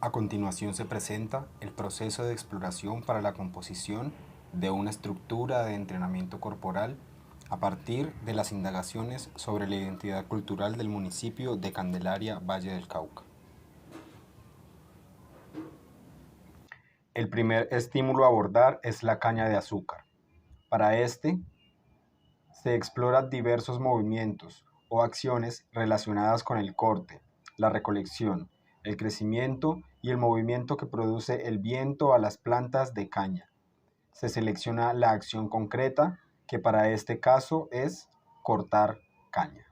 A continuación se presenta el proceso de exploración para la composición de una estructura de entrenamiento corporal a partir de las indagaciones sobre la identidad cultural del municipio de Candelaria, Valle del Cauca. El primer estímulo a abordar es la caña de azúcar. Para este, se exploran diversos movimientos o acciones relacionadas con el corte, la recolección, el crecimiento y el movimiento que produce el viento a las plantas de caña. Se selecciona la acción concreta, que para este caso es cortar caña.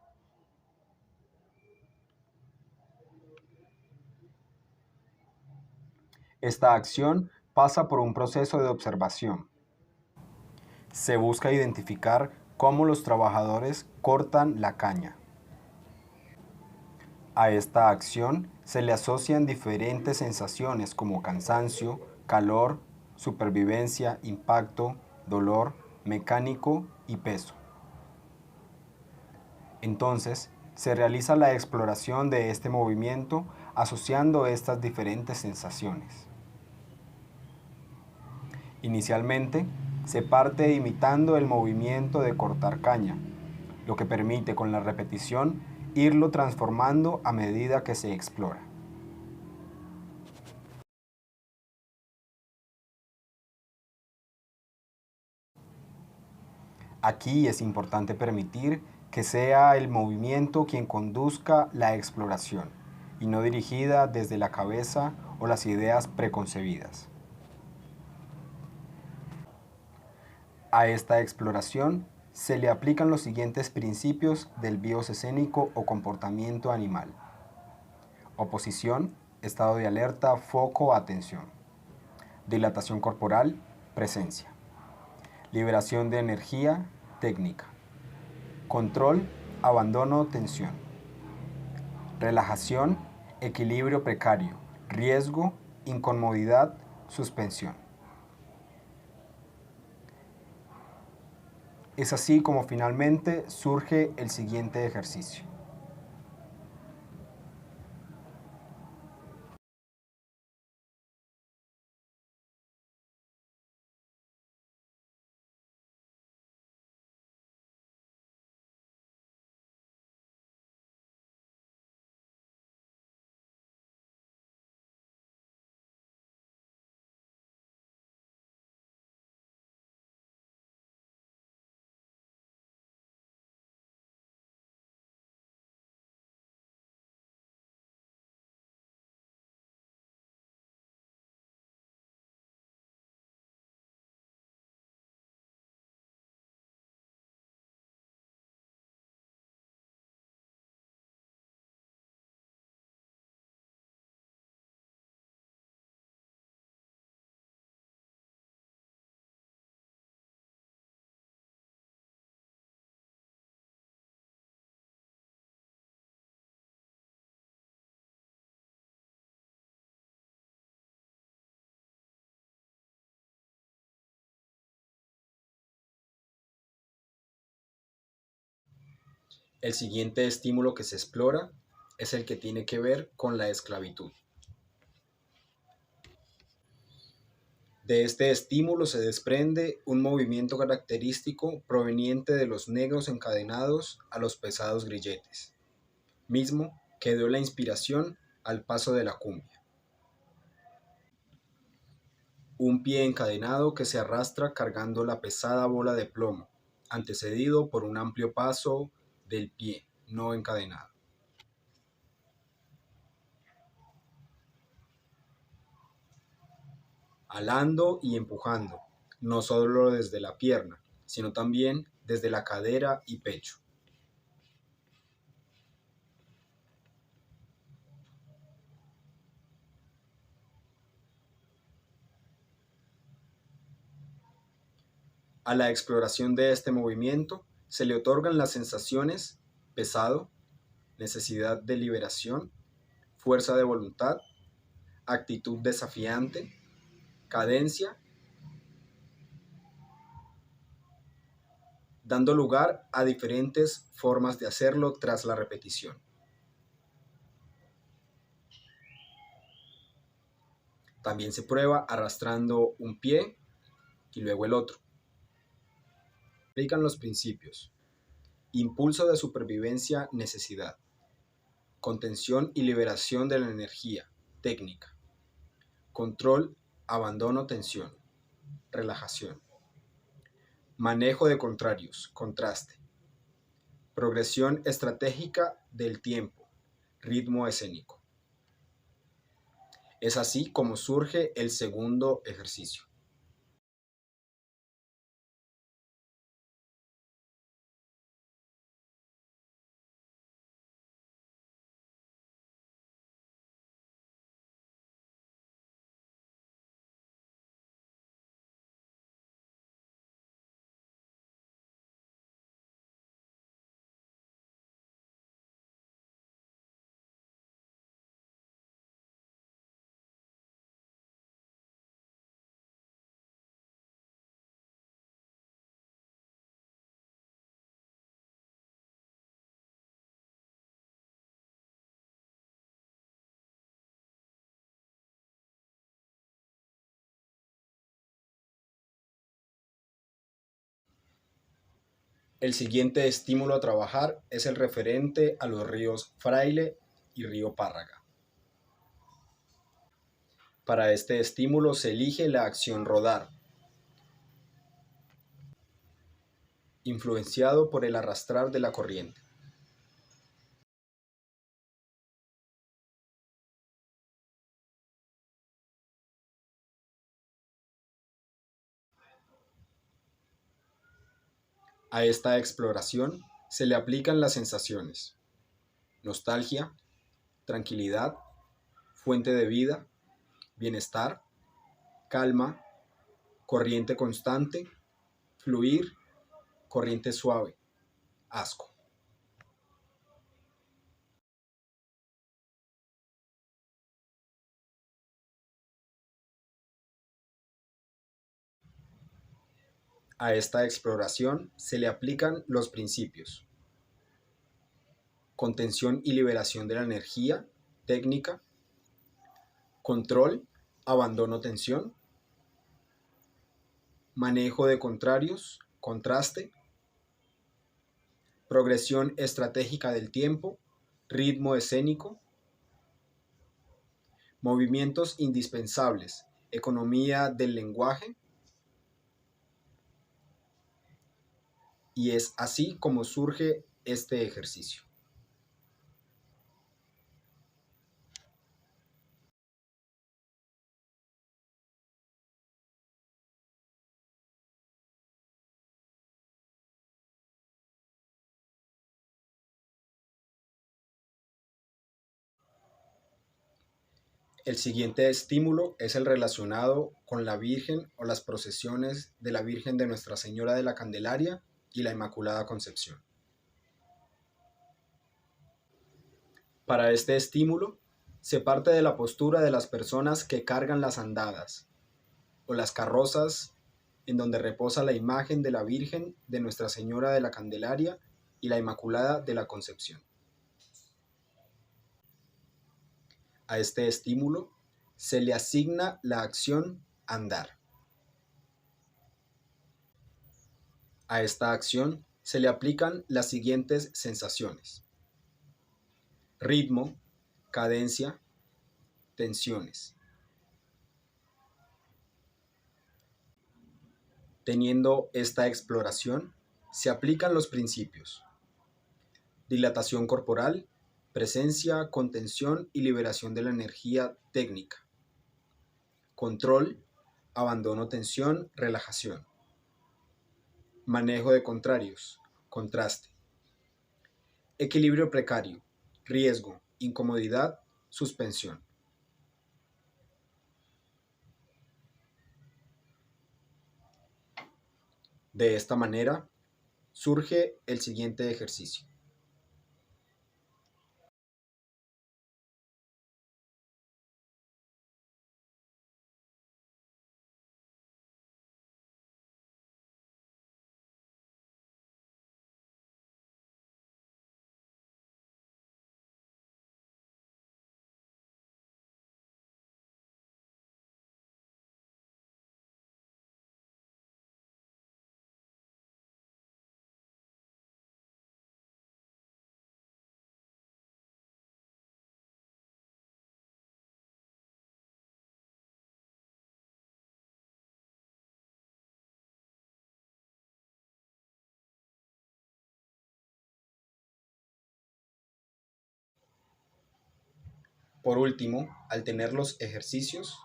Esta acción pasa por un proceso de observación. Se busca identificar cómo los trabajadores cortan la caña. A esta acción se le asocian diferentes sensaciones como cansancio, calor, supervivencia, impacto, dolor, mecánico y peso. Entonces, se realiza la exploración de este movimiento asociando estas diferentes sensaciones. Inicialmente, se parte imitando el movimiento de cortar caña, lo que permite con la repetición irlo transformando a medida que se explora. Aquí es importante permitir que sea el movimiento quien conduzca la exploración y no dirigida desde la cabeza o las ideas preconcebidas. A esta exploración se le aplican los siguientes principios del biosesénico o comportamiento animal: oposición, estado de alerta, foco, atención; dilatación corporal, presencia; liberación de energía, técnica; control, abandono, tensión; relajación, equilibrio precario; riesgo, incomodidad, suspensión. Es así como finalmente surge el siguiente ejercicio. El siguiente estímulo que se explora es el que tiene que ver con la esclavitud. De este estímulo se desprende un movimiento característico proveniente de los negros encadenados a los pesados grilletes, mismo que dio la inspiración al paso de la cumbia. Un pie encadenado que se arrastra cargando la pesada bola de plomo, antecedido por un amplio paso del pie no encadenado. Alando y empujando, no solo desde la pierna, sino también desde la cadera y pecho. A la exploración de este movimiento se le otorgan las sensaciones pesado, necesidad de liberación, fuerza de voluntad, actitud desafiante, cadencia, dando lugar a diferentes formas de hacerlo tras la repetición. También se prueba arrastrando un pie y luego el otro. Aplican los principios. Impulso de supervivencia, necesidad. Contención y liberación de la energía, técnica. Control, abandono, tensión, relajación. Manejo de contrarios, contraste. Progresión estratégica del tiempo, ritmo escénico. Es así como surge el segundo ejercicio. El siguiente estímulo a trabajar es el referente a los ríos Fraile y río Párraga. Para este estímulo se elige la acción rodar, influenciado por el arrastrar de la corriente. A esta exploración se le aplican las sensaciones: nostalgia, tranquilidad, fuente de vida, bienestar, calma, corriente constante, fluir, corriente suave, asco. A esta exploración se le aplican los principios: contención y liberación de la energía, técnica, control, abandono, tensión, manejo de contrarios, contraste, progresión estratégica del tiempo, ritmo escénico, movimientos indispensables, economía del lenguaje, y es así como surge este ejercicio. El siguiente estímulo es el relacionado con la Virgen o las procesiones de la Virgen de Nuestra Señora de la Candelaria y la Inmaculada Concepción. Para este estímulo, se parte de la postura de las personas que cargan las andadas o las carrozas en donde reposa la imagen de la Virgen de Nuestra Señora de la Candelaria y la Inmaculada de la Concepción. A este estímulo se le asigna la acción andar. A esta acción se le aplican las siguientes sensaciones: ritmo, cadencia, tensiones. Teniendo esta exploración, se aplican los principios: dilatación corporal, presencia, contención y liberación de la energía técnica, control, abandono, tensión, relajación, manejo de contrarios, contraste, equilibrio precario, riesgo, incomodidad, suspensión. De esta manera, surge el siguiente ejercicio. Por último, al tener los ejercicios,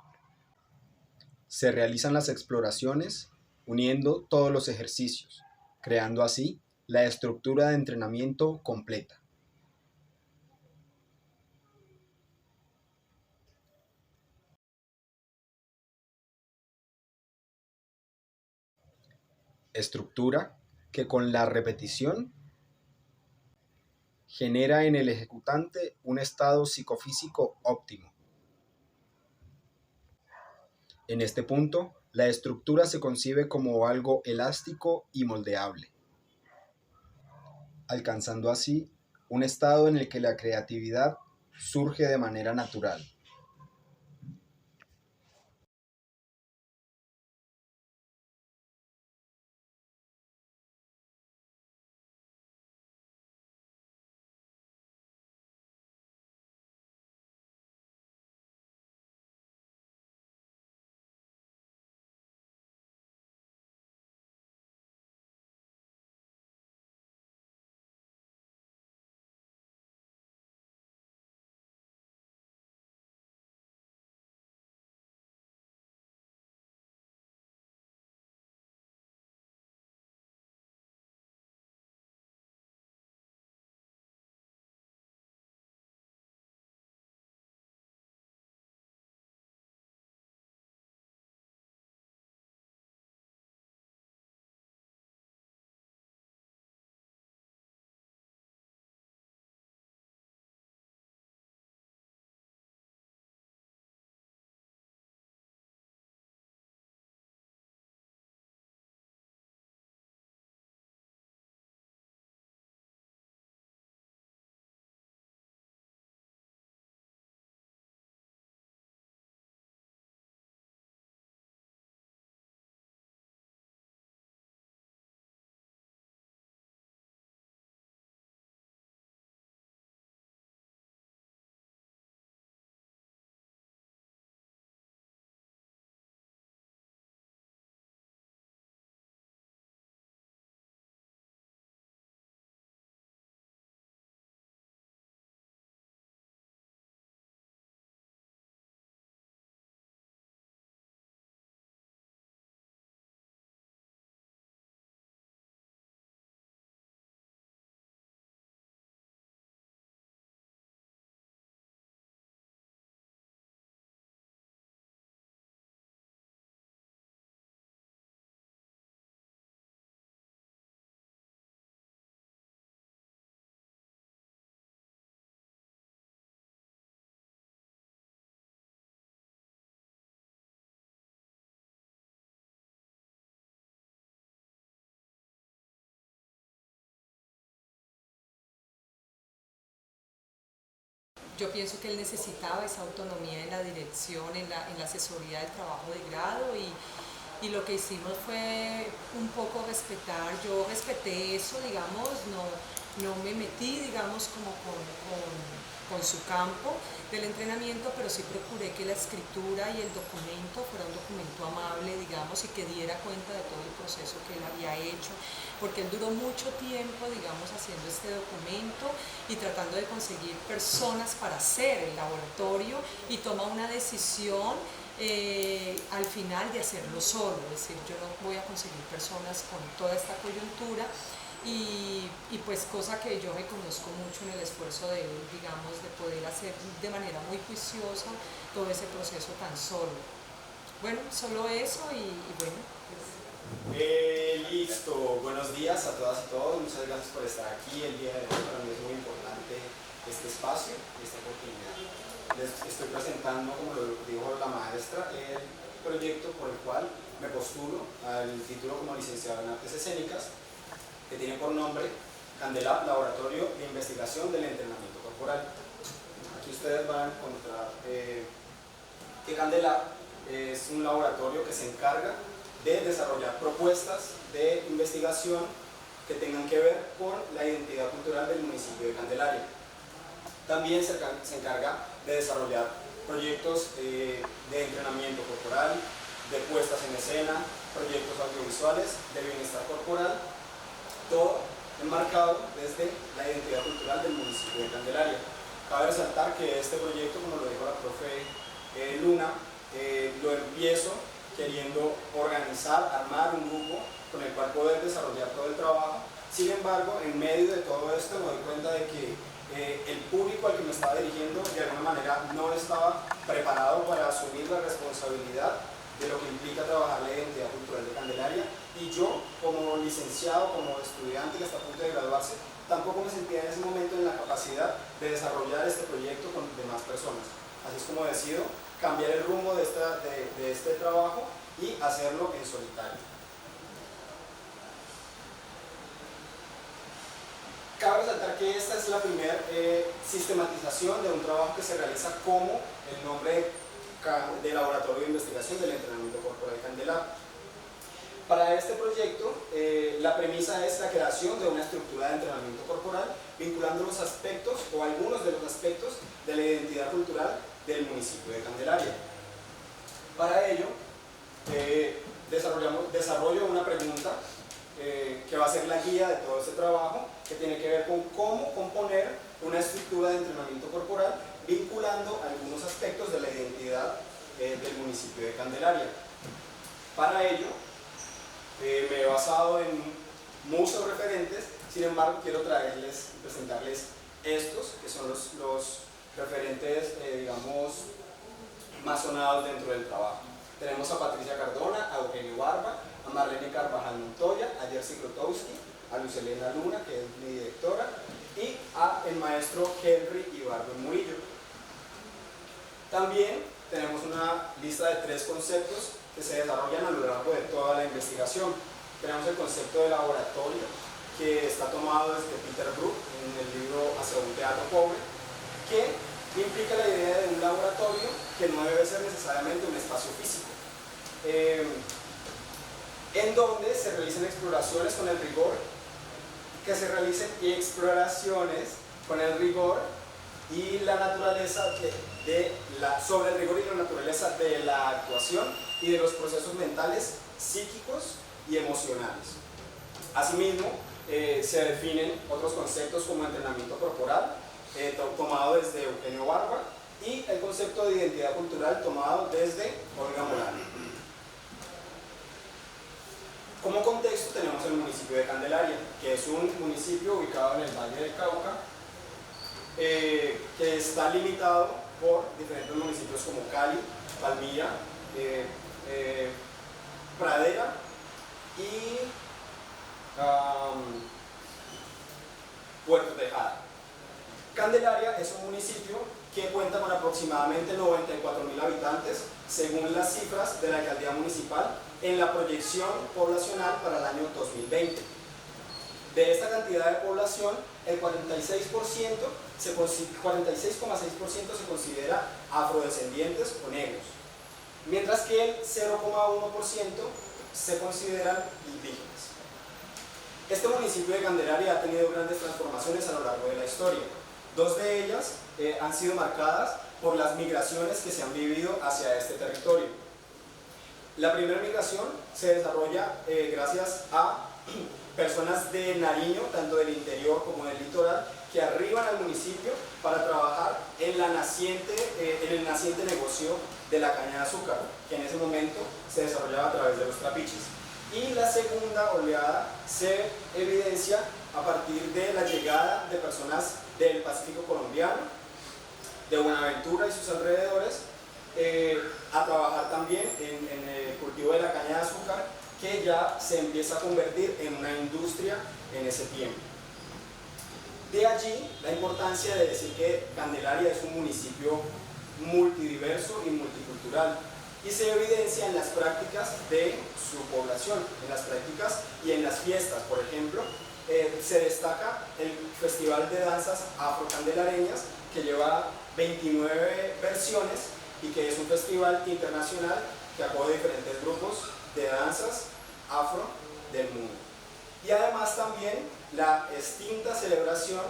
se realizan las exploraciones uniendo todos los ejercicios, creando así la estructura de entrenamiento completa. Estructura que con la repetición genera en el ejecutante un estado psicofísico óptimo. En este punto, la estructura se concibe como algo elástico y moldeable, alcanzando así un estado en el que la creatividad surge de manera natural. Yo pienso que él necesitaba esa autonomía en la dirección, en la asesoría del trabajo de grado y lo que hicimos fue un poco respetar, yo respeté eso, digamos, no me metí, digamos, como con su campo del entrenamiento, pero sí procuré que la escritura y el documento fuera un documento amable, digamos, y que diera cuenta de todo el proceso que él había hecho, porque él duró mucho tiempo, digamos, haciendo este documento y tratando de conseguir personas para hacer el laboratorio y toma una decisión al final de hacerlo solo, es decir, yo no voy a conseguir personas con toda esta coyuntura y pues cosa que yo reconozco mucho en el esfuerzo de él, digamos, de poder hacer de manera muy juiciosa todo ese proceso tan solo. Bueno, solo eso y bueno, pues... Listo, buenos días a todas y todos, muchas gracias por estar aquí el día de hoy, para mí es muy importante este espacio y esta oportunidad. Les estoy presentando, como lo dijo la maestra, el proyecto por el cual me postulo al título como licenciado en Artes Escénicas, que tiene por nombre Candelab, Laboratorio de Investigación del Entrenamiento Corporal. Aquí ustedes van a encontrar que Candelab es un laboratorio que se encarga de desarrollar propuestas de investigación que tengan que ver con la identidad cultural del municipio de Candelaria. También se encarga de desarrollar proyectos de entrenamiento corporal, de puestas en escena, proyectos audiovisuales, de bienestar corporal, todo enmarcado desde la identidad cultural del municipio de Candelaria. Cabe resaltar que este proyecto, como lo dijo la profe Luna, lo empiezo queriendo organizar, armar un grupo con el cual poder desarrollar todo el trabajo. Sin embargo, en medio de todo esto me doy cuenta de que el público al que me estaba dirigiendo de alguna manera no estaba preparado para asumir la responsabilidad de lo que implica trabajar la identidad cultural de Candelaria, y yo, como licenciado, como estudiante que está a punto de graduarse, tampoco me sentía en ese momento en la capacidad de desarrollar este proyecto con demás personas. Así es como decido cambiar el rumbo de este trabajo y hacerlo en solitario. Cabe resaltar que esta es la primera sistematización de un trabajo que se realiza como el nombre de Laboratorio de Investigación del Entrenamiento Corporal Candelaria. Para este proyecto, la premisa es la creación de una estructura de entrenamiento corporal vinculando los aspectos o algunos de los aspectos de la identidad cultural del municipio de Candelaria. Para ello, desarrollo una pregunta que va a ser la guía de todo este trabajo, que tiene que ver con cómo componer una estructura de entrenamiento corporal vinculando algunos aspectos de la identidad del municipio de Candelaria. Para ello, me he basado en muchos referentes, sin embargo quiero presentarles estos, que son los referentes, digamos, más sonados dentro del trabajo. Tenemos a Patricia Cardona, a Eugenio Barba, a Marlene Carvajal Montoya, a Jerzy Grotowski, a Luz Elena Luna, que es mi directora, y a el maestro Henry Ibarbo Murillo. También tenemos una lista de 3 conceptos que se desarrollan a lo largo de toda la investigación. Tenemos el concepto de laboratorio, que está tomado desde Peter Brook en el libro Hacia un teatro pobre, que implica la idea de un laboratorio que no debe ser necesariamente un espacio físico, en donde se realicen exploraciones con el rigor, y la naturaleza sobre el rigor y la naturaleza de la actuación y de los procesos mentales, psíquicos y emocionales. Asimismo, se definen otros conceptos como entrenamiento corporal, tomado desde Eugenio Barba, y el concepto de identidad cultural tomado desde Olga Morán. Como contexto tenemos el municipio de Candelaria, que es un municipio ubicado en el Valle del Cauca, que está limitado por diferentes municipios como Cali, Palmira, Pradera y Puerto Tejada. Candelaria es un municipio que cuenta con aproximadamente 94.000 habitantes, según las cifras de la alcaldía municipal en la proyección poblacional para el año 2020. De esta cantidad de población, el 46,6% se considera afrodescendientes o negros, mientras que el 0,1% se consideran indígenas. Este municipio de Candelaria ha tenido grandes transformaciones a lo largo de la historia. 2 de ellas han sido marcadas por las migraciones que se han vivido hacia este territorio. La primera migración se desarrolla gracias a personas de Nariño, tanto del interior como del litoral, que arriban al municipio para trabajar en el naciente negocio de la caña de azúcar, que en ese momento se desarrollaba a través de los trapiches. Y la segunda oleada se evidencia a partir de la llegada de personas del Pacífico colombiano, de Buenaventura y sus alrededores, a trabajar también en el cultivo de la caña de azúcar, que ya se empieza a convertir en una industria en ese tiempo. De allí la importancia de decir que Candelaria es un municipio multidiverso y multicultural, y se evidencia en las prácticas de su población, en las prácticas y en las fiestas. Por ejemplo, se destaca el Festival de Danzas Afrocandelareñas, que lleva 29 versiones y que es un festival internacional que acoge diferentes grupos de danzas afro del mundo. Y además también la extinta celebración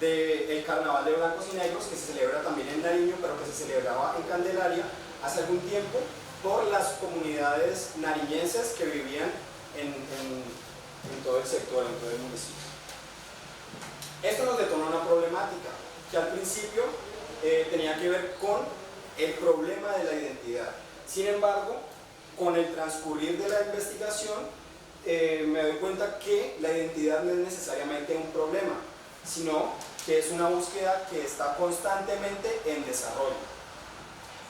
del Carnaval de Blancos y Negros, que se celebra también en Nariño, pero que se celebraba en Candelaria hace algún tiempo por las comunidades nariñenses que vivían en todo el sector, en todo el municipio. Esto nos detona una problemática, que al principio tenía que ver con el problema de la identidad. Sin embargo, con el transcurrir de la investigación, me doy cuenta que la identidad no es necesariamente un problema, sino que es una búsqueda que está constantemente en desarrollo.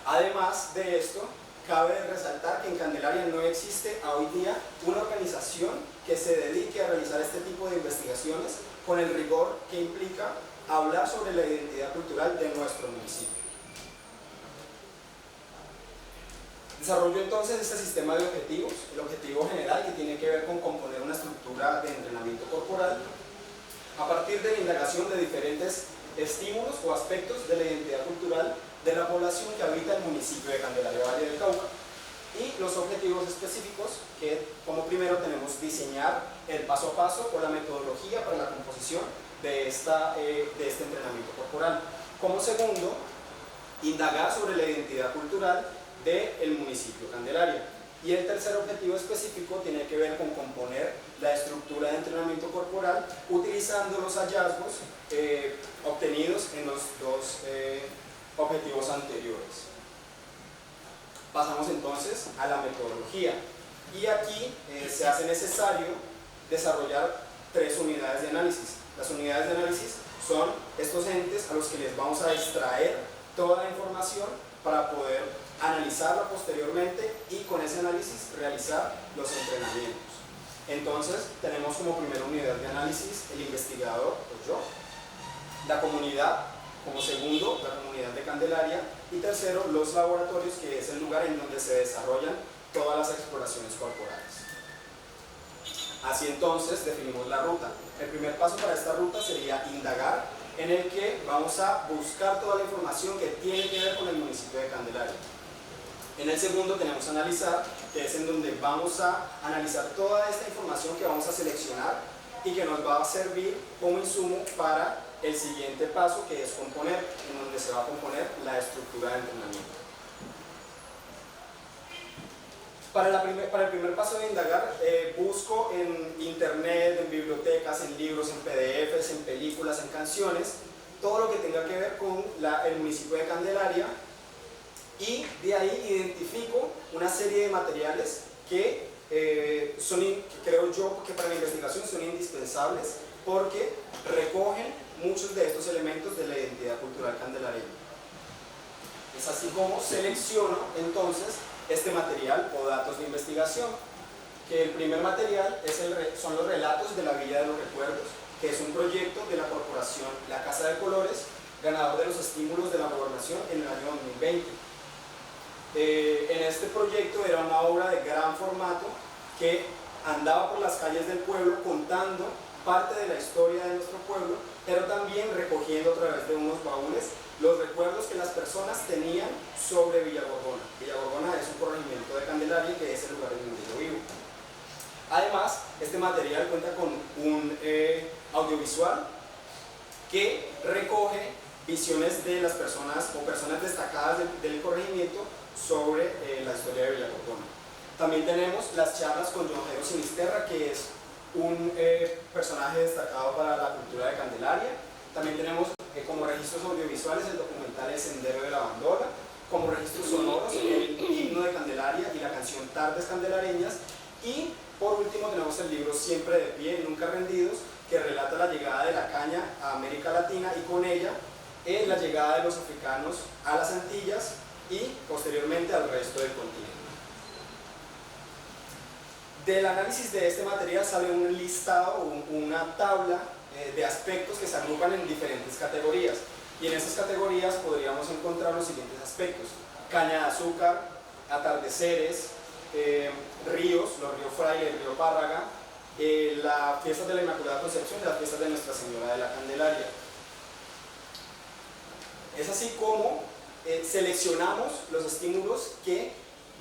Además de esto, cabe resaltar que en Candelaria no existe hoy día una organización que se dedique a realizar este tipo de investigaciones con el rigor que implica hablar sobre la identidad cultural de nuestro municipio. Desarrollo entonces este sistema de objetivos, el objetivo general que tiene que ver con componer una estructura de entrenamiento corporal a partir de la indagación de diferentes estímulos o aspectos de la identidad cultural de la población que habita el municipio de Candelaria Valle del Cauca. Y los objetivos específicos, que como primero tenemos diseñar el paso a paso o la metodología para la composición de este entrenamiento corporal. Como segundo, indagar sobre la identidad cultural del municipio Candelaria. Y el tercer objetivo específico tiene que ver con componer la estructura de entrenamiento corporal utilizando los hallazgos obtenidos en los dos objetivos anteriores. Pasamos entonces a la metodología. Y aquí se hace necesario desarrollar 3 unidades de análisis. Las unidades de análisis son estos entes a los que les vamos a extraer toda la información para poder analizarla posteriormente y con ese análisis realizar los entrenamientos. Entonces tenemos como primera unidad de análisis el investigador, o yo, la comunidad, como segundo, la comunidad de Candelaria, y tercero, los laboratorios, que es el lugar en donde se desarrollan todas las exploraciones corporales. Así entonces definimos la ruta. El primer paso para esta ruta sería indagar, en el que vamos a buscar toda la información que tiene que ver con el municipio de Candelaria. En el segundo tenemos analizar, que es en donde vamos a analizar toda esta información que vamos a seleccionar y que nos va a servir como insumo para el siguiente paso, que es componer, en donde se va a componer la estructura de entrenamiento. Para el primer paso de indagar, busco en internet, en bibliotecas, en libros, en PDFs, en películas, en canciones, todo lo que tenga que ver con el municipio de Candelaria, y de ahí identifico una serie de materiales que creo yo que para la investigación son indispensables porque recogen muchos de estos elementos de la identidad cultural candelariana. Es así como selecciono entonces este material o datos de investigación, que el primer material son los relatos de la Villa de los Recuerdos, que es un proyecto de la corporación La Casa de Colores, ganador de los estímulos de la gobernación en el año 2020. En este proyecto era una obra de gran formato que andaba por las calles del pueblo contando parte de la historia de nuestro pueblo, pero también recogiendo a través de unos baúles los recuerdos que las personas tenían sobre Villagorgona. Villagorgona es un corregimiento de Candelaria, que es el lugar en donde yo vivo. Además, este material cuenta con un audiovisual que recoge visiones de las personas o personas destacadas del corregimiento sobre la historia de Villagorgona. También tenemos las charlas con Jonjero Sinisterra, que es un personaje destacado para la cultura de Candelaria. También tenemos como registros audiovisuales el documental El Sendero de la Bandola, como registros sonoros el himno de Candelaria y la canción Tardes Candelareñas, y por último tenemos el libro Siempre de Pie, Nunca Rendidos, que relata la llegada de la caña a América Latina y con ella la llegada de los africanos a las Antillas y posteriormente al resto del continente. Del análisis de este material sale un listado, una tabla de aspectos que se agrupan en diferentes categorías, y en esas categorías podríamos encontrar los siguientes aspectos: caña de azúcar, atardeceres, ríos, los ríos Fraile, el río Párraga, la fiesta de la Inmaculada Concepción y las fiestas de Nuestra Señora de la Candelaria. Es así como seleccionamos los estímulos que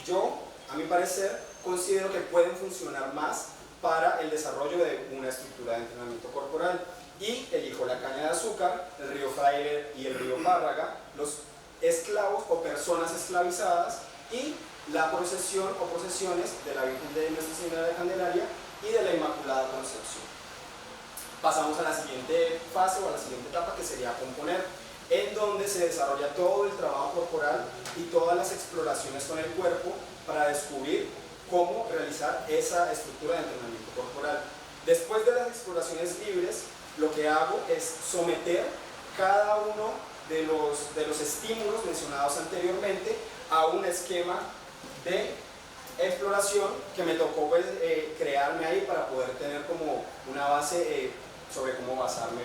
yo, a mi parecer, considero que pueden funcionar más para el desarrollo de una estructura de entrenamiento corporal, y elijo la caña de azúcar, el río Fraile y el río Párraga, los esclavos o personas esclavizadas, y la procesión o procesiones de la Virgen de Nuestra Señora de Candelaria y de la Inmaculada Concepción. Pasamos a la siguiente fase o a la siguiente etapa, que sería componer. en donde se desarrolla todo el trabajo corporal y todas las exploraciones con el cuerpo para descubrir cómo realizar esa estructura de entrenamiento corporal. Después de las exploraciones libres, lo que hago es someter cada uno de los estímulos mencionados anteriormente a un esquema de exploración que me tocó pues, crearme ahí para poder tener como una base sobre cómo basarme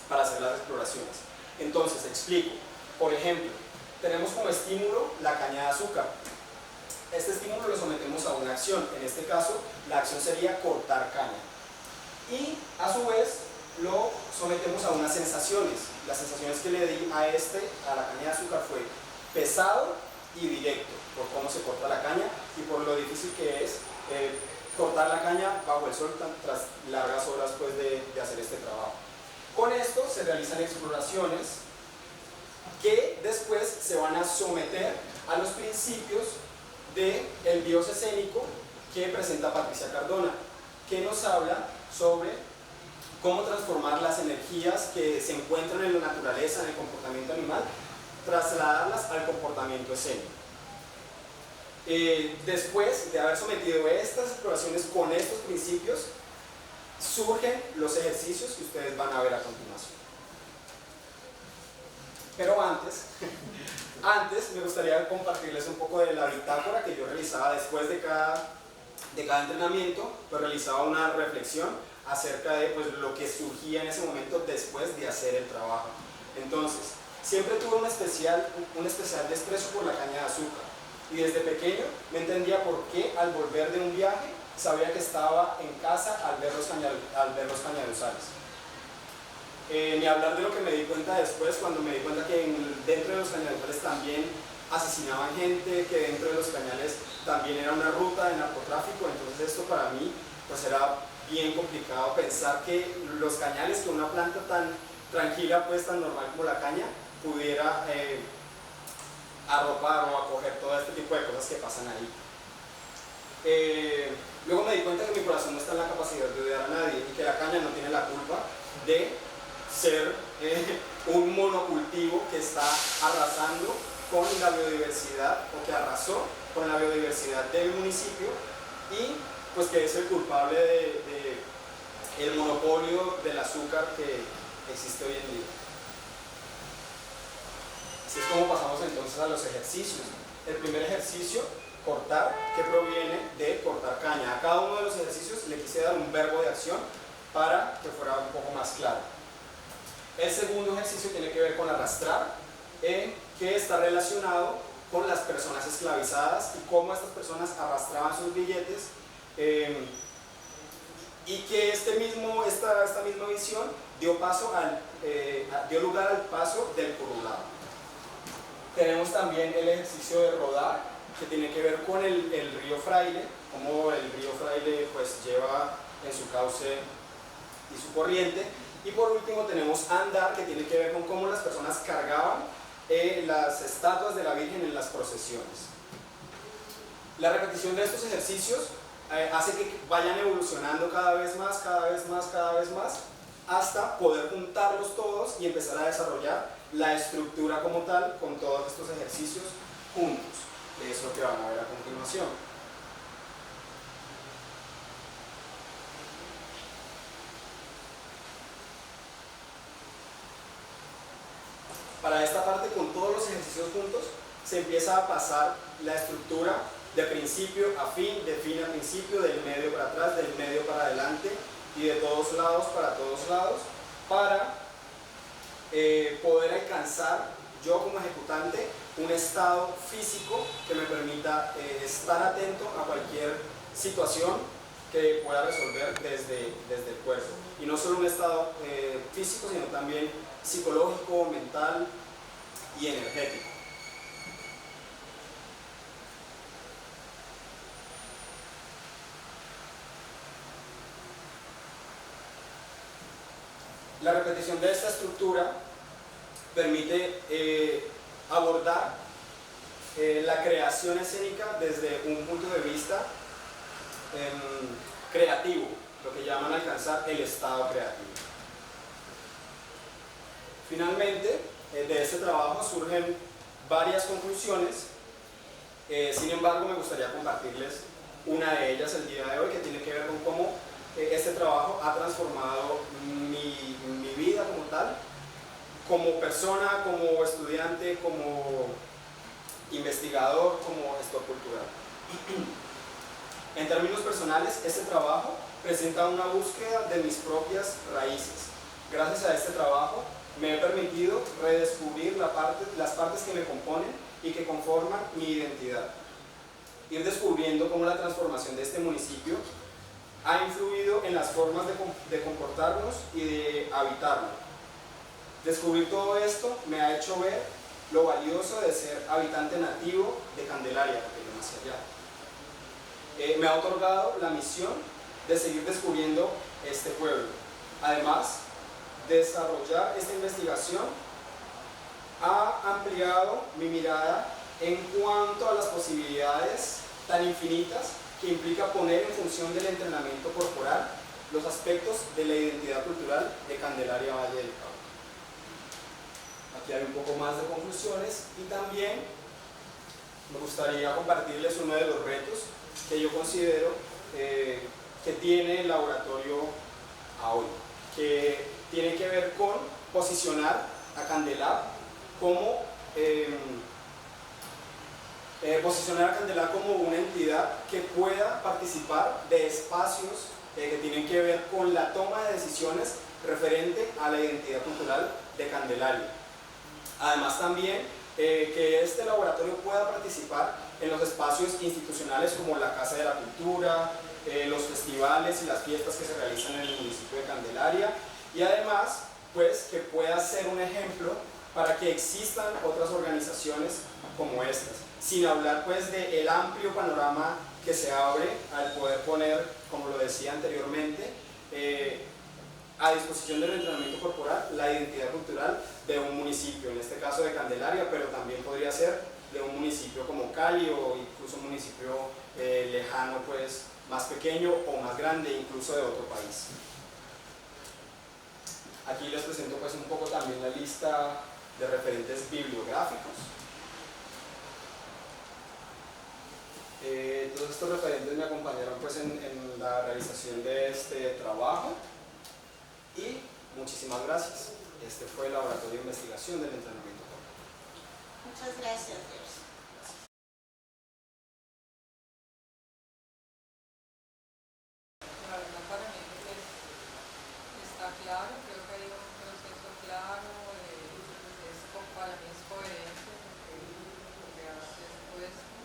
para hacer las exploraciones. Entonces, explico. Por ejemplo, tenemos como estímulo la caña de azúcar. Este estímulo lo sometemos a una acción. En este caso, la acción sería cortar caña. Y a su vez, lo sometemos a unas sensaciones. Las sensaciones que le di a la caña de azúcar fue pesado y directo, por cómo se corta la caña y por lo difícil que es cortar la caña bajo el sol tras largas horas pues, de hacer este trabajo. Con esto se realizan exploraciones que después se van a someter a los principios del bios escénico que presenta Patricia Cardona, que nos habla sobre cómo transformar las energías que se encuentran en la naturaleza, en el comportamiento animal, trasladarlas al comportamiento escénico. Después de haber sometido estas exploraciones con estos principios, surgen los ejercicios que ustedes van a ver a continuación. Pero antes me gustaría compartirles un poco de la bitácora que yo realizaba después de cada entrenamiento. Pues realizaba una reflexión acerca de pues, lo que surgía en ese momento después de hacer el trabajo. Entonces, siempre tuve un especial desprecio por la caña de azúcar y desde pequeño me entendía por qué al volver de un viaje sabía que estaba en casa al ver los cañaduzales. Ni hablar de lo que me di cuenta después cuando me di cuenta que dentro de los cañaduzales también asesinaban gente, que dentro de los cañales también era una ruta de narcotráfico. Entonces esto para mí pues era bien complicado pensar que los cañales, que una planta tan tranquila, pues tan normal como la caña, pudiera arropar o acoger todo este tipo de cosas que pasan ahí. Luego me di cuenta que mi corazón no está en la capacidad de odiar a nadie y que la caña no tiene la culpa de ser un monocultivo que está arrasando con la biodiversidad o que arrasó con la biodiversidad del municipio y pues que es el culpable del monopolio del azúcar que existe hoy en día. Así es como pasamos entonces a los ejercicios. El primer ejercicio, cortar, que proviene de cortar caña. A cada uno de los ejercicios le quise dar un verbo de acción para que fuera un poco más claro. El segundo ejercicio tiene que ver con arrastrar, que está relacionado con las personas esclavizadas y cómo estas personas arrastraban sus billetes y que esta misma visión dio lugar al paso del curulado. Tenemos también el ejercicio de rodar, que tiene que ver con el río Fraile, cómo el río Fraile pues, lleva en su cauce y su corriente. Y por último tenemos andar, que tiene que ver con cómo las personas cargaban las estatuas de la Virgen en las procesiones. La repetición de estos ejercicios hace que vayan evolucionando cada vez más, hasta poder juntarlos todos y empezar a desarrollar la estructura como tal con todos estos ejercicios juntos. Es lo que van a ver a continuación. Para esta parte, con todos los ejercicios juntos, se empieza a pasar la estructura de principio a fin, de fin a principio, del medio para atrás, del medio para adelante y de todos lados para todos lados, para poder alcanzar yo como ejecutante un estado físico que me permita estar atento a cualquier situación que pueda resolver desde el cuerpo. Y no solo un estado físico, sino también psicológico, mental y energético. La repetición de esta estructura permite abordar la creación escénica desde un punto de vista creativo, lo que llaman alcanzar el estado creativo. Finalmente, De este trabajo surgen varias conclusiones. Sin embargo, me gustaría compartirles una de ellas el día de hoy, que tiene que ver con cómo este trabajo ha transformado mi vida como tal, como persona, como estudiante, como investigador, como gestor cultural. En términos personales, este trabajo presenta una búsqueda de mis propias raíces. Gracias a este trabajo me he permitido redescubrir las partes que me componen y que conforman mi identidad. Ir descubriendo cómo la transformación de este municipio ha influido en las formas de comportarnos y de habitarlo. Descubrir todo esto me ha hecho ver lo valioso de ser habitante nativo de Candelaria, porque yo nací allá. Me ha otorgado la misión de seguir descubriendo este pueblo. Además, desarrollar esta investigación ha ampliado mi mirada en cuanto a las posibilidades tan infinitas que implica poner en función del entrenamiento corporal los aspectos de la identidad cultural de Candelaria Valle del Cauca. Aquí hay un poco más de conclusiones y también me gustaría compartirles uno de los retos que yo considero que tiene el laboratorio hoy, que tiene que ver con posicionar a Candelab como una entidad que pueda participar de espacios que tienen que ver con la toma de decisiones referente a la identidad cultural de Candelaria. Además también que este laboratorio pueda participar en los espacios institucionales como la Casa de la Cultura, los festivales y las fiestas que se realizan en el municipio de Candelaria, y además pues que pueda ser un ejemplo para que existan otras organizaciones como estas, sin hablar pues del amplio panorama que se abre al poder poner, como lo decía anteriormente, a disposición del entrenamiento corporal la identidad cultural de un municipio, en este caso de Candelaria, pero también podría ser de un municipio como Cali o incluso un municipio lejano, pues más pequeño o más grande, incluso de otro país. Aquí les presento pues un poco también la lista de referentes bibliográficos. Todos estos referentes me acompañaron pues en la realización de este trabajo y muchísimas gracias. Este fue el Laboratorio de Investigación del Entrenamiento corporal. Muchas gracias, Dios. La verdad para mí está claro, creo que hay un proceso claro, para mí es coherente lo que has expuesto.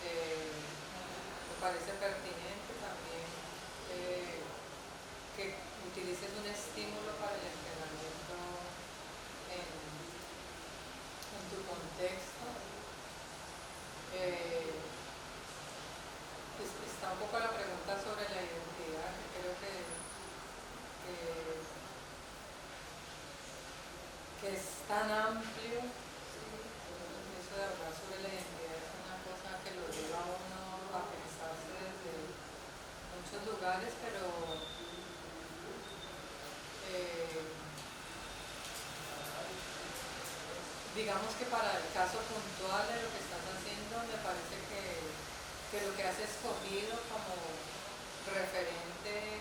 Me parece pertinente también que utilices un estímulo para el entrenamiento en tu contexto. Está un poco la pregunta sobre la identidad, que creo que es tan amplio, ¿sí? Eso de hablar sobre la identidad es una cosa que lo lleva a uno a pensarse desde muchos lugares, pero digamos que para el caso puntual de lo que estás haciendo, me parece que lo que has escogido como referente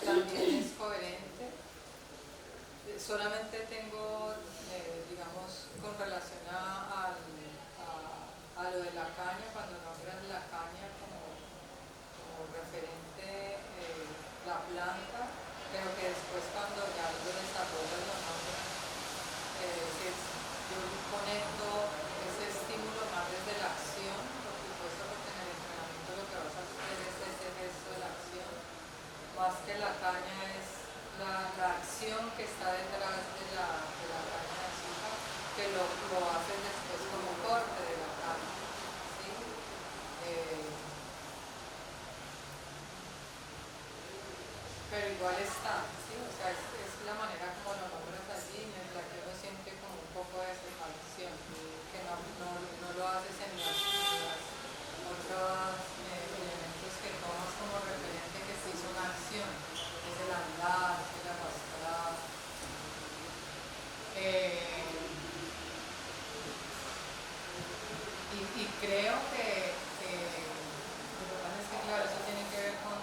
también es coherente. Solamente tengo, digamos, con relación a lo de la caña, cuando nombras la caña como referente la planta, pero que después cuando ya lo desarrollas lo nombras, yo conecto ese estímulo más desde la acción, por supuesto, porque en el entrenamiento lo que vas a hacer es ese gesto de la acción, más que la caña es la acción que está detrás de la caña de azúcar, que lo haces después como corte de la caña, ¿sí? Pero igual está, ¿sí? O sea, es la manera como lo nombras allí, en la que uno siente como un poco de separación, que no lo haces en los otros elementos que tomas como referente, que se hizo una acción creo que lo que pasa es que, claro, eso tiene que ver con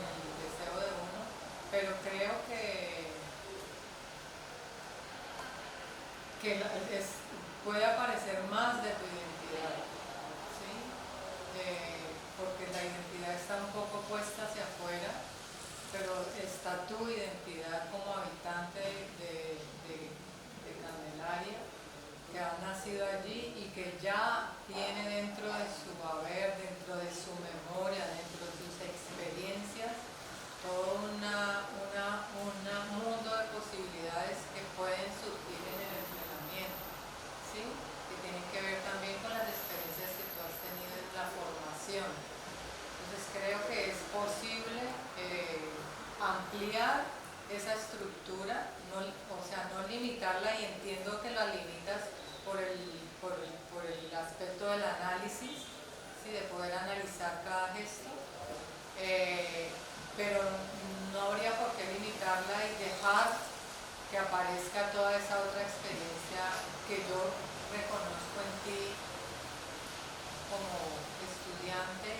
el deseo de uno, pero creo que puede aparecer más de tu identidad, ¿sí? Porque la identidad está un poco puesta hacia afuera, pero está tu identidad como habitante de Candelaria, que ha nacido allí y que ya tiene dentro de su haber, dentro de su memoria, dentro de sus experiencias, todo un mundo de posibilidades que pueden surgir en el entrenamiento, ¿sí? Que tienen que ver también con las experiencias que tú has tenido en la formación. Entonces creo que es posible ampliar esa estructura, o sea, no limitarla, y entiendo que la limitas por el aspecto del análisis, ¿sí? De poder analizar cada gesto, pero no habría por qué limitarla y dejar que aparezca toda esa otra experiencia que yo reconozco en ti como estudiante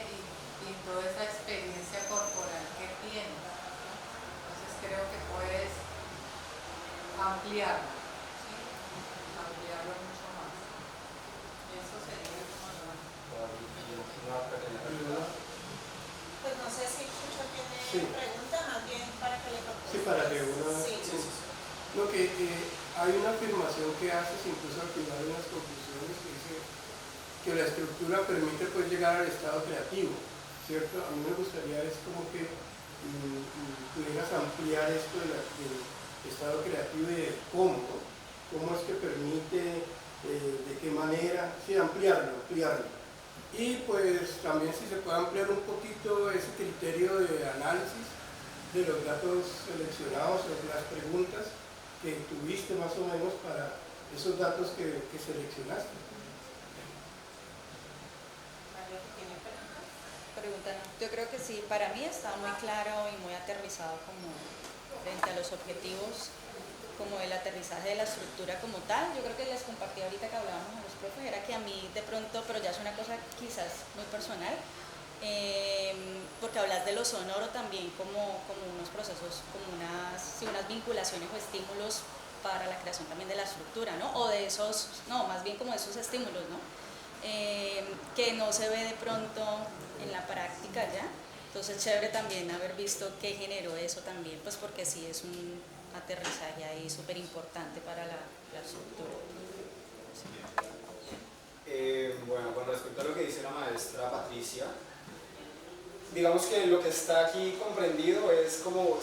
y toda esa experiencia corporal que tienes. Entonces creo que puedes ampliarlo, ¿sí? Ampliarlo mucho más. Y eso sería como lo... Pues no sé si Chucho tiene preguntas, más bien para que le conteste. Sí, para que una... Sí. Lo que hay una afirmación que haces incluso al final de las conclusiones que dice que la estructura permite pues llegar al estado creativo, ¿cierto? A mí me gustaría es como que pudieras ampliar esto del estado creativo y de cómo es que permite, de qué manera, sí, ampliarlo. Y pues también si se puede ampliar un poquito ese criterio de análisis de los datos seleccionados, de las preguntas que tuviste más o menos para esos datos que seleccionaste. Pregunta, no. Yo creo que sí, para mí está muy claro y muy aterrizado como frente a los objetivos, como el aterrizaje de la estructura como tal. Yo creo que les compartí ahorita que hablábamos a los profes, era que a mí de pronto, pero ya es una cosa quizás muy personal, porque hablas de lo sonoro también como unos procesos, como unas vinculaciones o estímulos para la creación también de la estructura, ¿no? O de esos, no, más bien como de esos estímulos, ¿no? Que no se ve de pronto en la práctica ya. Entonces chévere también haber visto qué generó eso también, pues porque sí es un aterrizaje ahí súper importante para la estructura. Bueno, con respecto a lo que dice la maestra Patricia, digamos que lo que está aquí comprendido es como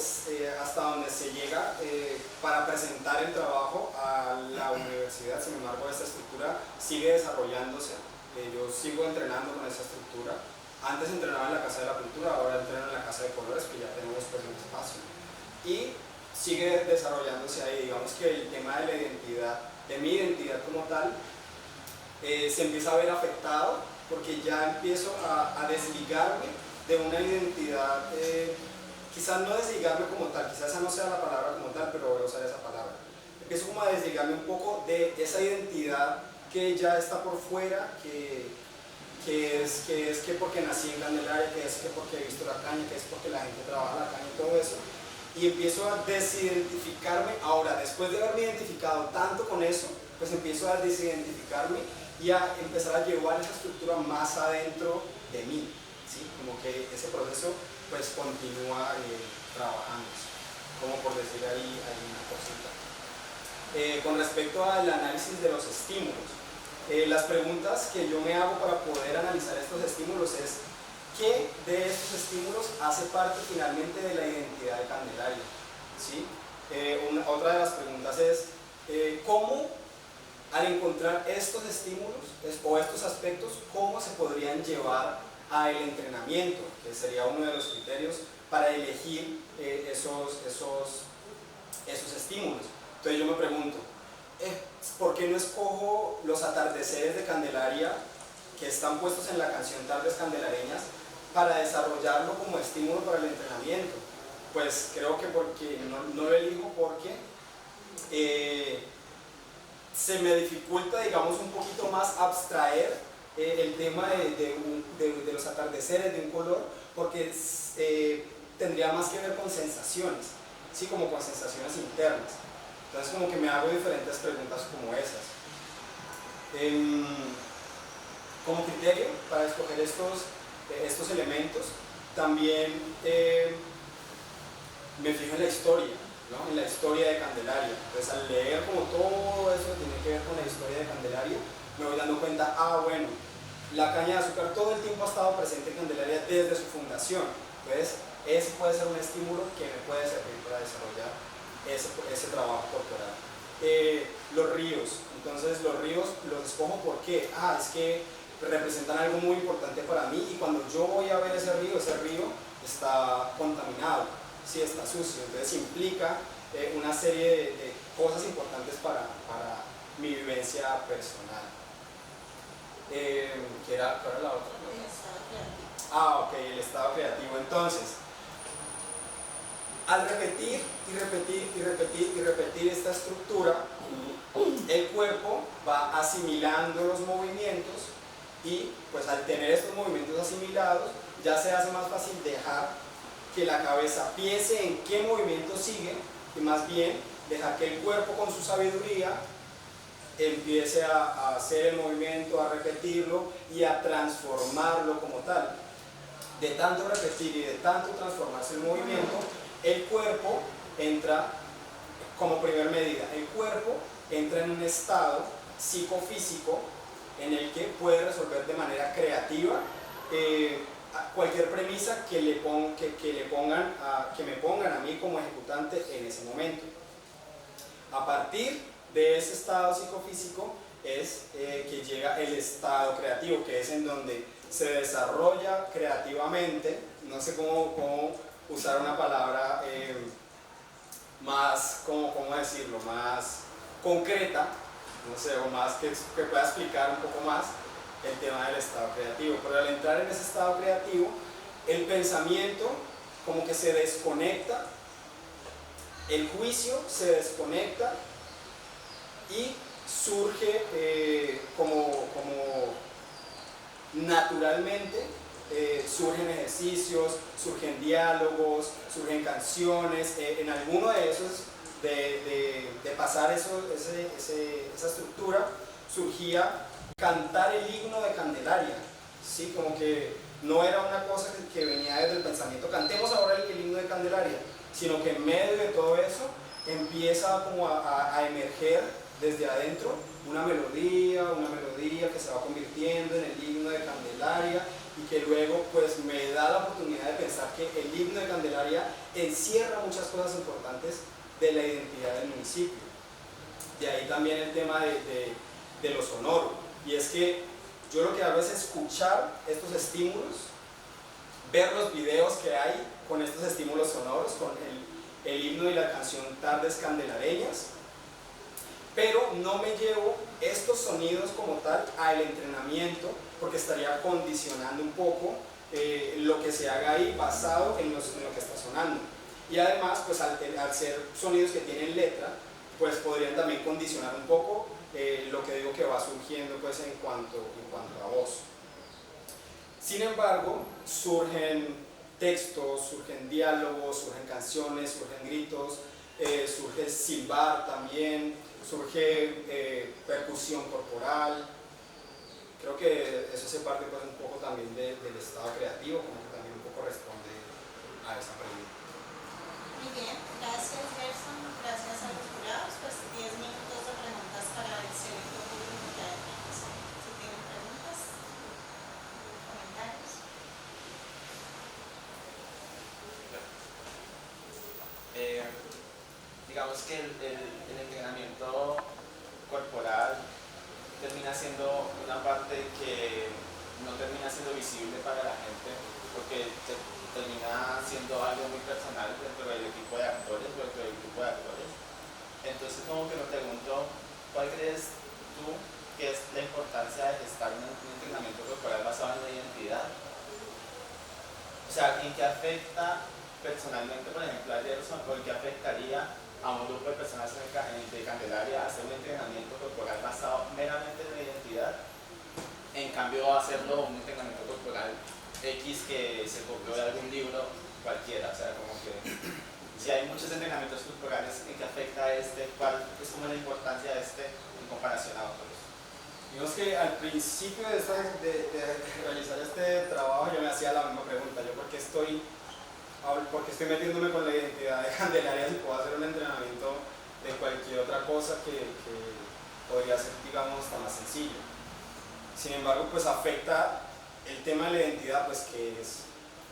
hasta donde se llega para presentar el trabajo a la universidad. Sin embargo, esta estructura sigue desarrollándose. Yo sigo entrenando con esa estructura. Antes entrenaba en la Casa de la Cultura, ahora entreno en la Casa de Colores, que ya tenemos pues un espacio. Y sigue desarrollándose ahí. Digamos que el tema de la identidad, de mi identidad como tal, se empieza a ver afectado porque ya empiezo a desligarme de una identidad, quizás no desligarme como tal, quizás esa no sea la palabra como tal, pero voy a usar esa palabra. Empiezo como a desligarme un poco de esa identidad que ya está por fuera, que es que porque nací en Candelaria, que es que porque he visto la caña, que es porque la gente trabaja la caña y todo eso. Y empiezo a desidentificarme. Ahora, después de haberme identificado tanto con eso, pues empiezo a desidentificarme y a empezar a llevar esa estructura más adentro de mí, ¿sí? Como que ese proceso pues continúa trabajándose, como por decir ahí una cosita. Con respecto al análisis de los estímulos, las preguntas que yo me hago para poder analizar estos estímulos es ¿qué de estos estímulos hace parte finalmente de la identidad de Candelaria? ¿Sí? Otra de las preguntas es ¿cómo al encontrar estos estímulos o estos aspectos, cómo se podrían llevar al entrenamiento, que sería uno de los criterios para elegir esos estímulos? Entonces yo me pregunto, ¿por qué no escojo los atardeceres de Candelaria que están puestos en la canción Tardes Candelareñas para desarrollarlo como estímulo para el entrenamiento? Pues creo que porque no lo elijo porque se me dificulta, digamos, un poquito más abstraer el tema de los atardeceres de un color, porque tendría más que ver con sensaciones, ¿sí? Como con sensaciones internas. Entonces como que me hago diferentes preguntas como esas. Como criterio para escoger estos elementos, también me fijo en la historia, ¿no? En la historia de Candelaria. Entonces al leer como todo eso que tiene que ver con la historia de Candelaria, me voy dando cuenta, bueno, la caña de azúcar todo el tiempo ha estado presente en Candelaria desde su fundación. Entonces ese puede ser un estímulo que me puede servir para desarrollar ese trabajo corporal. Los ríos, entonces los ríos los escojo porque es que representan algo muy importante para mí, y cuando yo voy a ver ese río está contaminado, sí, está sucio, entonces implica una serie de cosas importantes para mi vivencia personal. ¿Qué era la otra? El estado creativo. Ok, el estado creativo. Entonces, al repetir y repetir y repetir y repetir esta estructura, el cuerpo va asimilando los movimientos, y pues al tener estos movimientos asimilados ya se hace más fácil dejar que la cabeza piense en qué movimiento sigue, y más bien dejar que el cuerpo con su sabiduría empiece a hacer el movimiento, a repetirlo y a transformarlo como tal. De tanto repetir y de tanto transformarse el movimiento, el cuerpo entra, como primer medida, el cuerpo entra en un estado psicofísico en el que puede resolver de manera creativa cualquier premisa que me pongan a mí como ejecutante en ese momento. A partir de ese estado psicofísico es que llega el estado creativo, que es en donde se desarrolla creativamente, no sé cómo usar una palabra más, ¿cómo decirlo?, más concreta, no sé, o más que pueda explicar un poco más el tema del estado creativo. Pero al entrar en ese estado creativo, el pensamiento como que se desconecta, el juicio se desconecta, y surge como naturalmente, surgen ejercicios, surgen diálogos, surgen canciones. En alguno de esos, de pasar esa estructura, surgía cantar el himno de Candelaria, ¿sí? Como que no era una cosa que venía desde el pensamiento, cantemos ahora el himno de Candelaria, sino que en medio de todo eso empieza como a emerger desde adentro una melodía que se va convirtiendo en el himno de Candelaria, y que luego pues me da la oportunidad de pensar que el himno de Candelaria encierra muchas cosas importantes de la identidad del municipio. De ahí también el tema de lo sonoro, y es que yo lo que hago es escuchar estos estímulos, ver los videos que hay con estos estímulos sonoros, con el himno y la canción Tardes Candelareñas, pero no me llevo estos sonidos como tal al entrenamiento, porque estaría condicionando un poco lo que se haga ahí basado en lo que está sonando. Y además, pues al ser sonidos que tienen letra, pues podrían también condicionar un poco lo que digo que va surgiendo pues en cuanto a voz. Sin embargo, surgen textos, surgen diálogos, surgen canciones, surgen gritos, surge silbar también, surge percusión corporal. Creo que eso hace parte pues, un poco también del estado creativo, como que también un poco responde a esa pregunta. Muy bien, gracias Gerson, gracias a los jurados. Pues 10 minutos de preguntas para el selecto público que hay aquí. Si tienen preguntas, comentarios. Digamos que el entrenamiento corporal termina siendo una parte que no termina siendo visible para la gente, porque termina siendo algo muy personal dentro del equipo de actores o dentro del grupo de actores. Entonces como que me pregunto, ¿cuál crees tú que es la importancia de gestar un entrenamiento corporal basado en la identidad? O sea, ¿en qué afecta personalmente, por ejemplo, a Gerson, o en qué afectaría a un grupo de personas de Candelaria hacer un entrenamiento corporal basado meramente en la identidad? En cambio hacerlo un entrenamiento corporal X que se copió de algún libro cualquiera, o sea, como que si hay muchos entrenamientos corporales en que afecta ¿cuál es como la importancia de en comparación a otros? Digamos que al principio de realizar este trabajo yo me hacía la misma pregunta, yo por qué estoy metiéndome con la identidad de Candelaria si puedo hacer un entrenamiento de cualquier otra cosa que podría ser, digamos, hasta más sencillo. Sin embargo, pues afecta el tema de la identidad, pues que es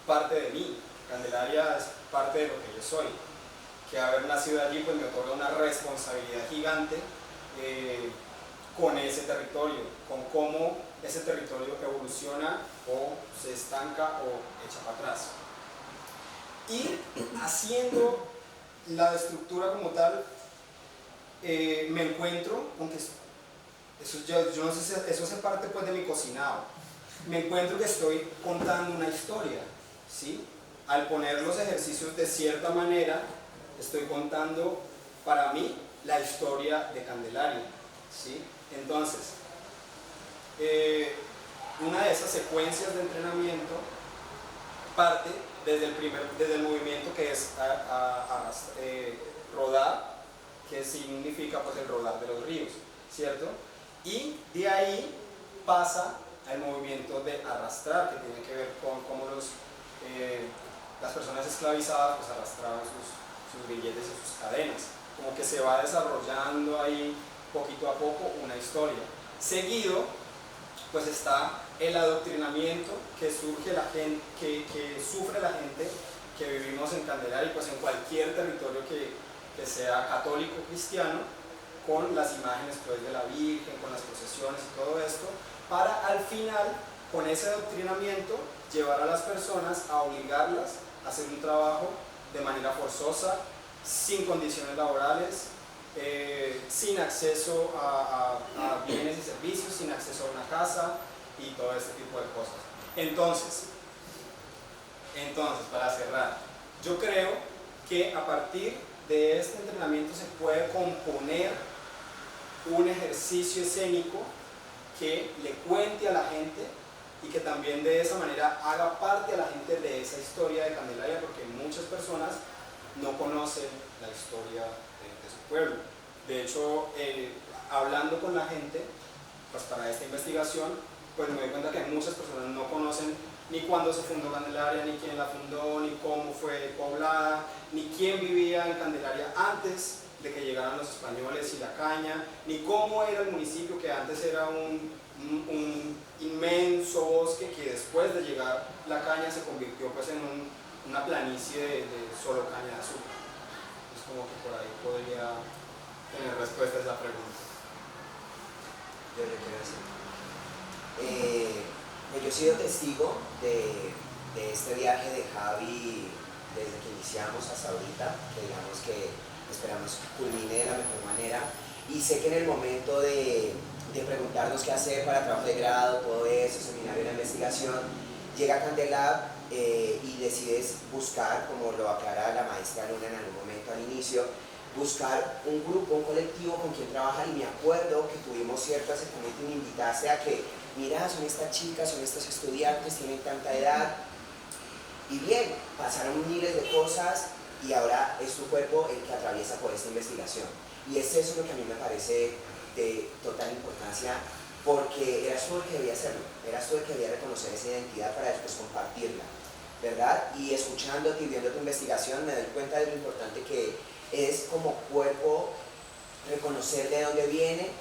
parte de mí. Candelaria es parte de lo que yo soy. Que haber nacido allí pues me otorga una responsabilidad gigante con ese territorio, con cómo ese territorio evoluciona o se estanca o echa para atrás. Y haciendo la estructura como tal, me encuentro, aunque eso, yo no sé si eso hace parte pues de mi cocinado, me encuentro que estoy contando una historia, ¿sí? Al poner los ejercicios de cierta manera, estoy contando para mí la historia de Candelaria, ¿sí? Entonces, una de esas secuencias de entrenamiento parte desde el movimiento que es rodar, que significa pues el rodar de los ríos, ¿cierto? Y de ahí pasa al movimiento de arrastrar, que tiene que ver con cómo las personas esclavizadas pues arrastraban sus billetes y sus cadenas, como que se va desarrollando ahí poquito a poco una historia. Seguido pues está el adoctrinamiento que surge que sufre la gente que vivimos en Candelaria y pues en cualquier territorio que sea católico o cristiano, con las imágenes pues de la Virgen, con las procesiones y todo esto, para al final, con ese adoctrinamiento, llevar a las personas a obligarlas a hacer un trabajo de manera forzosa, sin condiciones laborales, sin acceso a bienes y servicios, sin acceso a una casa y todo este tipo de cosas. Entonces, para cerrar, yo creo que a partir de este entrenamiento se puede componer un ejercicio escénico que le cuente a la gente y que también de esa manera haga parte a la gente de esa historia de Candelaria, porque muchas personas no conocen la historia de su pueblo. De hecho, hablando con la gente, pues para esta investigación, pues me doy cuenta que muchas personas no conocen ni cuándo se fundó Candelaria, ni quién la fundó, ni cómo fue poblada, ni quién vivía en Candelaria antes de que llegaran los españoles y la caña, ni cómo era el municipio, que antes era un inmenso bosque que después de llegar la caña se convirtió pues en una planicie de solo caña de azúcar. Es como que por ahí podría tener respuesta a esa pregunta. Yo le quiero decir. Pues yo he sido testigo de este viaje de Javi desde que iniciamos hasta ahorita, que digamos que esperamos que culmine de la mejor manera, y sé que en el momento de preguntarnos qué hacer para trabajo de grado, todo eso, seminario de investigación, llega Candelab y decides buscar, como lo aclara la maestra Luna en algún momento al inicio, buscar un grupo, un colectivo con quien trabajar, y me acuerdo que tuvimos cierto acercamiento y me invitaste a que, mira, son estas chicas, son estos estudiantes, tienen tanta edad, y bien, pasaron miles de cosas y ahora es tu cuerpo el que atraviesa por esta investigación. Y es eso lo que a mí me parece de total importancia, porque eras tú el que debía hacerlo, eras tú el que debía reconocer esa identidad para después compartirla, ¿verdad? Y escuchándote y viendo tu investigación me doy cuenta de lo importante que es como cuerpo reconocer de dónde viene,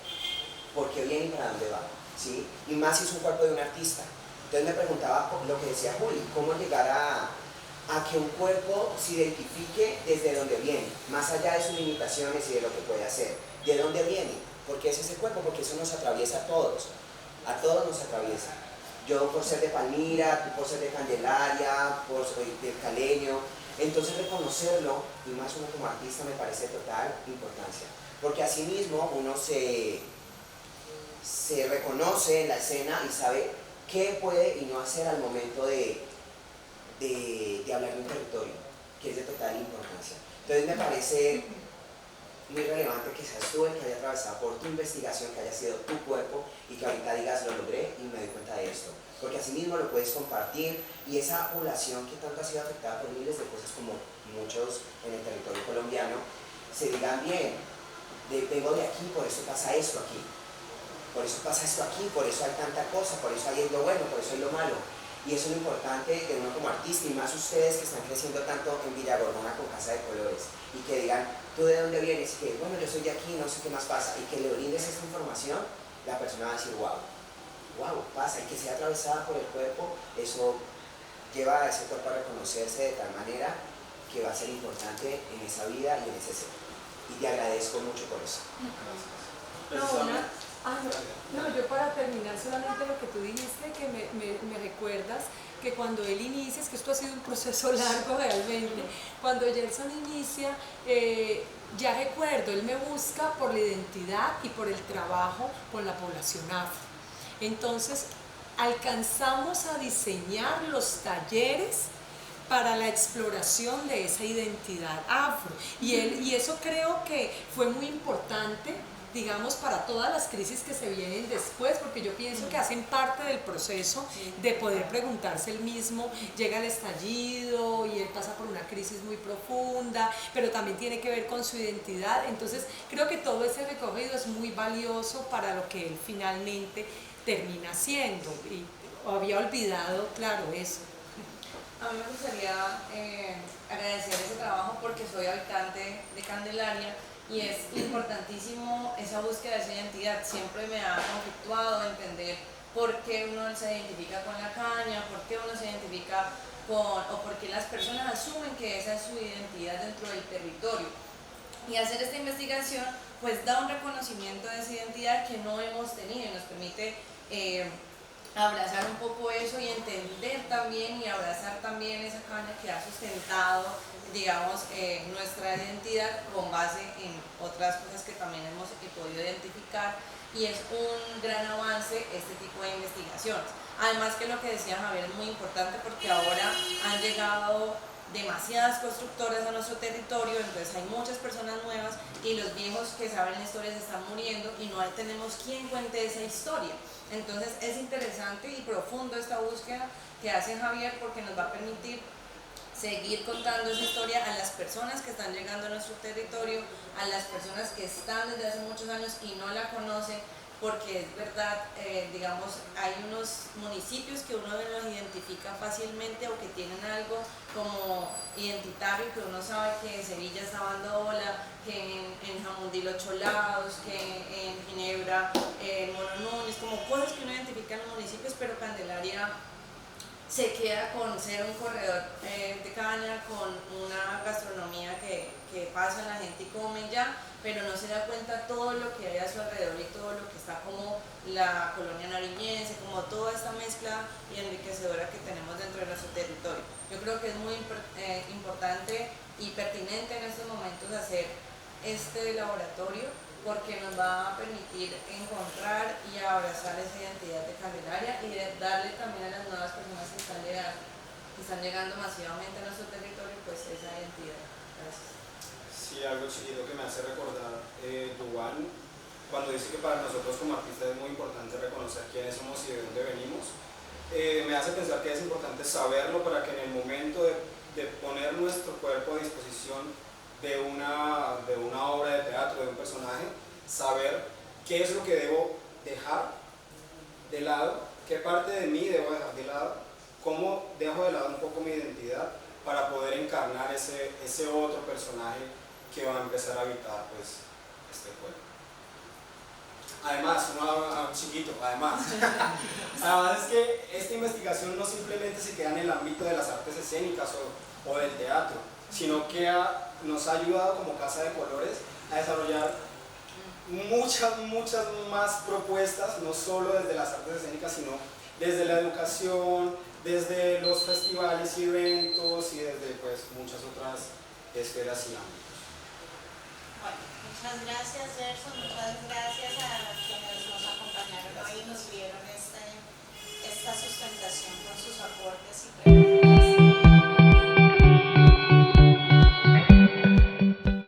por qué viene y para dónde va, ¿sí? Y más si es un cuerpo de un artista. Entonces me preguntaba lo que decía Juli, cómo llegar a que un cuerpo se identifique desde dónde viene, más allá de sus limitaciones y de lo que puede hacer. ¿De dónde viene? ¿Por qué es ese cuerpo? Porque eso nos atraviesa a todos nos atraviesa. Yo por ser de Palmira, tú por ser de Candelaria, por ser del Caleño. Entonces reconocerlo, y más uno como artista, me parece de total importancia. Porque asimismo uno se reconoce en la escena y sabe qué puede y no hacer al momento de hablar de un territorio, que es de total importancia. Entonces me parece muy relevante que seas tú el que haya atravesado por tu investigación, que haya sido tu cuerpo, y que ahorita digas lo logré y me doy cuenta de lo puedes compartir, y esa población que tanto ha sido afectada por miles de cosas como muchos en el territorio colombiano, se digan bien, vengo de aquí, por eso pasa esto aquí, por eso pasa esto aquí, por eso hay tanta cosa, por eso hay lo bueno, por eso hay lo malo. Y eso es lo importante de uno como artista, y más ustedes que están creciendo tanto en Villagordona con Casa de Colores, y que digan, ¿tú de dónde vienes? Y que, bueno, yo soy de aquí, no sé qué más pasa, y que le brindes esta información, la persona va a decir, wow, pasa, y que sea atravesada por el cuerpo, eso lleva a ese cuerpo a reconocerse de tal manera que va a ser importante en esa vida y en ese ser. Y te agradezco mucho por eso. Yo para terminar solamente lo que tú dijiste, que me recuerdas que cuando él inicia, es que esto ha sido un proceso largo realmente, cuando Gerson inicia, ya recuerdo, él me busca por la identidad y por el trabajo con la población afro. Entonces, alcanzamos a diseñar los talleres para la exploración de esa identidad afro. Y eso creo que fue muy importante, digamos, para todas las crisis que se vienen después, porque yo pienso que hacen parte del proceso de poder preguntarse el mismo. Llega el estallido y él pasa por una crisis muy profunda, pero también tiene que ver con su identidad. Entonces creo que todo ese recorrido es muy valioso para lo que él finalmente termina siendo, y había olvidado, claro, eso. A mí me gustaría agradecer ese trabajo porque soy habitante de Candelaria y es importantísimo esa búsqueda de esa identidad. Siempre me ha conflictuado entender por qué uno se identifica con la caña, por qué uno se identifica o por qué las personas asumen que esa es su identidad dentro del territorio. Y hacer esta investigación pues da un reconocimiento de esa identidad que no hemos tenido y nos permite abrazar un poco eso y entender también y abrazar también esa caña que ha sustentado, digamos, nuestra identidad con base en otras cosas que también hemos podido identificar, y es un gran avance este tipo de investigaciones. Además que lo que decía Javier es muy importante porque ahora han llegado demasiadas constructoras a nuestro territorio, entonces hay muchas personas nuevas y los viejos que saben la historia se están muriendo y no tenemos quien cuente esa historia. Entonces es interesante y profundo esta búsqueda que hace Javier porque nos va a permitir seguir contando esa historia a las personas que están llegando a nuestro territorio, a las personas que están desde hace muchos años y no la conocen, porque es verdad, digamos, hay unos municipios que uno los identifica fácilmente o que tienen algo como identitario, que uno sabe que en Sevilla está Bandola, que en Jamundí Los Cholados, que en Ginebra Mono Núñez, como cosas que uno identifica en los municipios, pero Candelaria se queda con ser un corredor de caña, con una gastronomía que pasa, la gente y come ya, pero no se da cuenta todo lo que hay a su alrededor y todo lo que está como la colonia nariñense, como toda esta mezcla y enriquecedora que tenemos dentro de nuestro territorio. Yo creo que es muy importante y pertinente en estos momentos hacer este laboratorio porque nos va a permitir encontrar y abrazar esa identidad de Candelaria y de darle también a las nuevas personas que están llegando masivamente a nuestro territorio, pues esa identidad. Gracias. Sí, algo chiquito que me hace recordar, Duván, cuando dice que para nosotros como artistas es muy importante reconocer quiénes somos y de dónde venimos, me hace pensar que es importante saberlo para que en el momento de poner nuestro cuerpo a disposición de una obra de teatro, de un personaje, saber qué es lo que debo dejar de lado, qué parte de mí debo dejar de lado, cómo dejo de lado un poco mi identidad para poder encarnar ese otro personaje que va a empezar a habitar pues, este cuerpo. Además, además es que esta investigación no simplemente se queda en el ámbito de las artes escénicas o del teatro, sino que nos ha ayudado como Casa de Colores a desarrollar muchas más propuestas, no solo desde las artes escénicas, sino desde la educación, desde los festivales y eventos y desde pues, muchas otras esferas y ámbitos. Bueno, muchas gracias Gerson, muchas gracias a quienes nos acompañaron hoy y nos dieron esta sustentación con sus aportes y preguntas.